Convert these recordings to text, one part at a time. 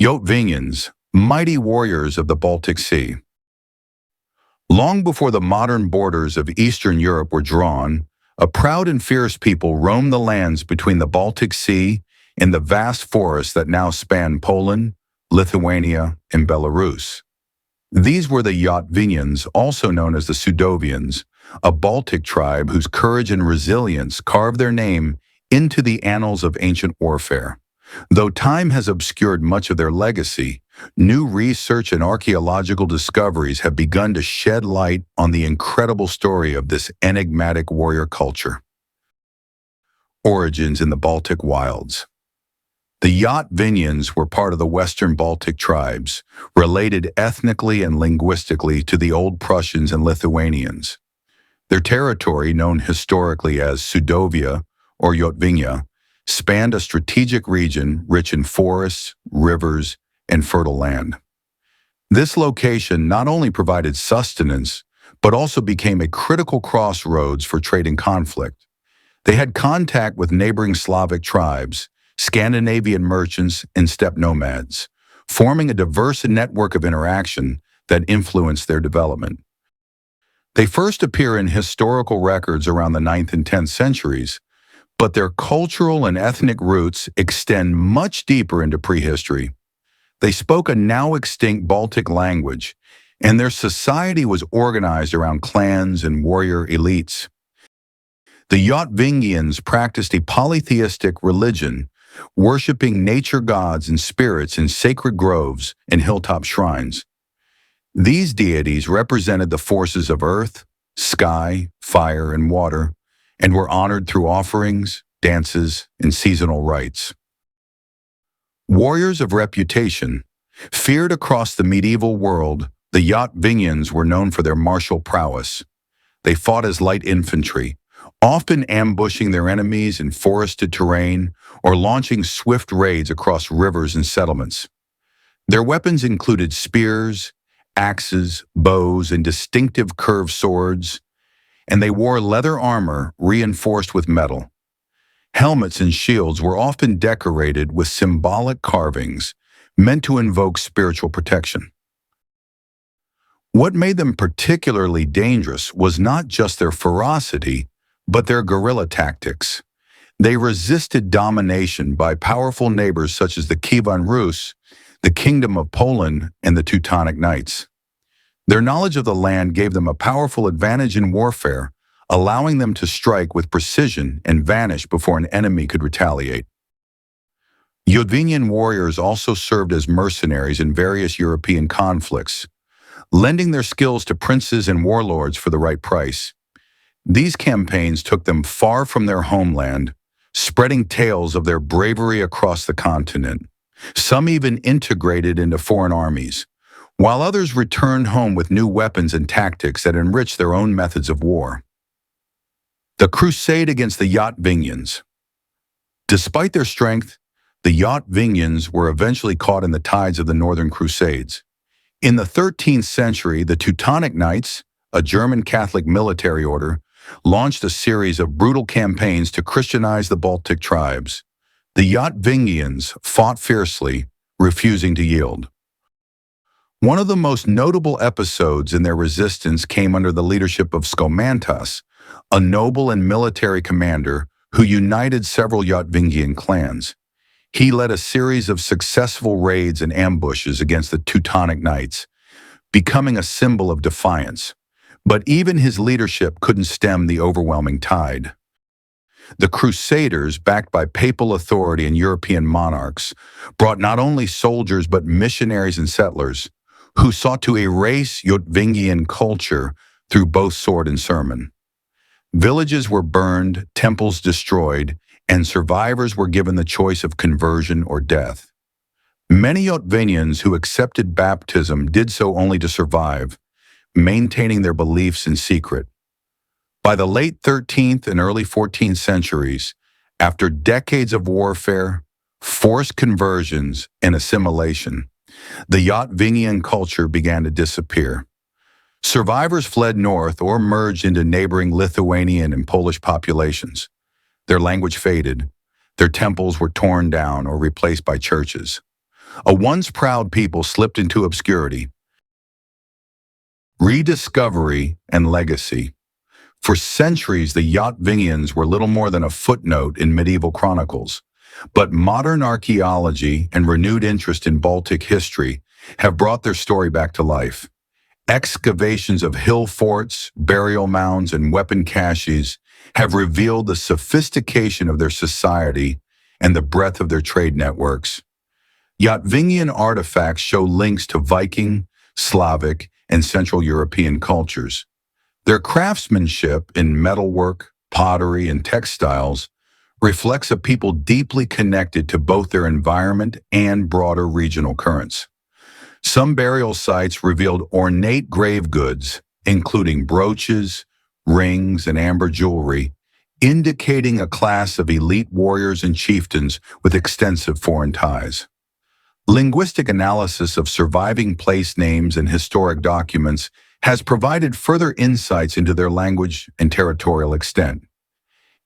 Yotvingians, mighty warriors of the Baltic Sea. Long before the modern borders of Eastern Europe were drawn, a proud and fierce people roamed the lands between the Baltic Sea and the vast forests that now span Poland, Lithuania, and Belarus. These were the Yotvingians, also known as the Sudovians, a Baltic tribe whose courage and resilience carved their name into the annals of ancient warfare. Though time has obscured much of their legacy, new research and archaeological discoveries have begun to shed light on the incredible story of this enigmatic warrior culture. Origins in the Baltic wilds. The Yotvingians were part of the Western Baltic tribes, related ethnically and linguistically to the Old Prussians and Lithuanians. Their territory, known historically as Sudovia or Yotvingia, spanned a strategic region rich in forests, rivers, and fertile land. This location not only provided sustenance, but also became a critical crossroads for trade and conflict. They had contact with neighboring Slavic tribes, Scandinavian merchants, and steppe nomads, forming a diverse network of interaction that influenced their development. They first appear in historical records around the 9th and 10th centuries, but their cultural and ethnic roots extend much deeper into prehistory. They spoke a now extinct Baltic language, and their society was organized around clans and warrior elites. The Yotvingians practiced a polytheistic religion, worshiping nature gods and spirits in sacred groves and hilltop shrines. These deities represented the forces of earth, sky, fire, and water, and were honored through offerings, dances, and seasonal rites. Warriors of reputation. Feared across the medieval world, the Yotvingians were known for their martial prowess. They fought as light infantry, often ambushing their enemies in forested terrain or launching swift raids across rivers and settlements. Their weapons included spears, axes, bows, and distinctive curved swords, and they wore leather armor reinforced with metal. Helmets and shields were often decorated with symbolic carvings meant to invoke spiritual protection. What made them particularly dangerous was not just their ferocity, but their guerrilla tactics. They resisted domination by powerful neighbors such as the Kievan Rus, the Kingdom of Poland, and the Teutonic Knights. Their knowledge of the land gave them a powerful advantage in warfare, allowing them to strike with precision and vanish before an enemy could retaliate. Yotvingian warriors also served as mercenaries in various European conflicts, lending their skills to princes and warlords for the right price. These campaigns took them far from their homeland, spreading tales of their bravery across the continent. Some even integrated into foreign armies, while others returned home with new weapons and tactics that enriched their own methods of war. The Crusade against the Yotvingians. Despite their strength, the Yotvingians were eventually caught in the tides of the Northern Crusades. In the 13th century, the Teutonic Knights, a German Catholic military order, launched a series of brutal campaigns to Christianize the Baltic tribes. The Yotvingians fought fiercely, refusing to yield. One of the most notable episodes in their resistance came under the leadership of Skomantas, a noble and military commander who united several Yotvingian clans. He led a series of successful raids and ambushes against the Teutonic Knights, becoming a symbol of defiance. But even his leadership couldn't stem the overwhelming tide. The Crusaders, backed by papal authority and European monarchs, brought not only soldiers but missionaries and settlers who sought to erase Yotvingian culture through both sword and sermon. Villages were burned, temples destroyed, and survivors were given the choice of conversion or death. Many Yotvingians who accepted baptism did so only to survive, maintaining their beliefs in secret. By the late 13th and early 14th centuries, after decades of warfare, forced conversions, and assimilation, the Yotvingian culture began to disappear. Survivors fled north or merged into neighboring Lithuanian and Polish populations. Their language faded. Their temples were torn down or replaced by churches. A once proud people slipped into obscurity. Rediscovery and legacy. For centuries, the Yotvingians were little more than a footnote in medieval chronicles. But modern archaeology and renewed interest in Baltic history have brought their story back to life. Excavations of hill forts, burial mounds, and weapon caches have revealed the sophistication of their society and the breadth of their trade networks. Yotvingian artifacts show links to Viking, Slavic, and Central European cultures. Their craftsmanship in metalwork, pottery, and textiles reflects a people deeply connected to both their environment and broader regional currents. Some burial sites revealed ornate grave goods, including brooches, rings, and amber jewelry, indicating a class of elite warriors and chieftains with extensive foreign ties. Linguistic analysis of surviving place names and historic documents has provided further insights into their language and territorial extent.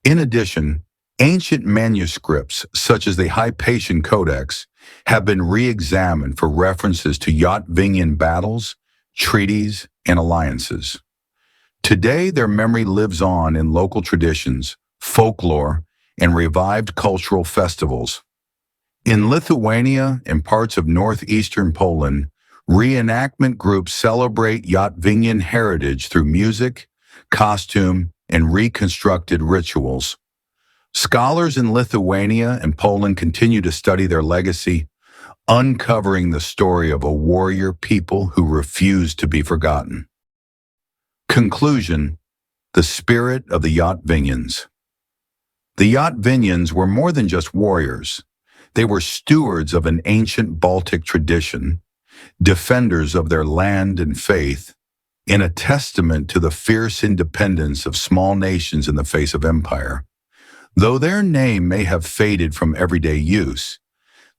In addition, ancient manuscripts, such as the Hypatian Codex, have been re-examined for references to Yotvingian battles, treaties, and alliances. Today, their memory lives on in local traditions, folklore, and revived cultural festivals. In Lithuania and parts of northeastern Poland, reenactment groups celebrate Yotvingian heritage through music, costume, and reconstructed rituals. Scholars in Lithuania and Poland continue to study their legacy, uncovering the story of a warrior people who refused to be forgotten. Conclusion: the spirit of the Yotvingians. The Yotvingians were more than just warriors. They were stewards of an ancient Baltic tradition, defenders of their land and faith, and a testament to the fierce independence of small nations in the face of empire. Though their name may have faded from everyday use,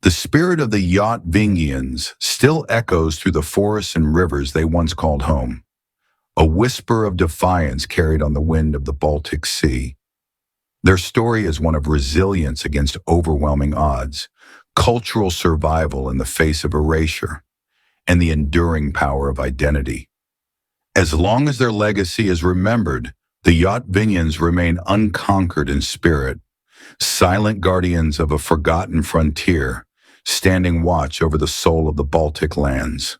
the spirit of the Yotvingians still echoes through the forests and rivers they once called home, a whisper of defiance carried on the wind of the Baltic Sea. Their story is one of resilience against overwhelming odds, cultural survival in the face of erasure, and the enduring power of identity. As long as their legacy is remembered, the Yotvingians remain unconquered in spirit, silent guardians of a forgotten frontier, standing watch over the soul of the Baltic lands.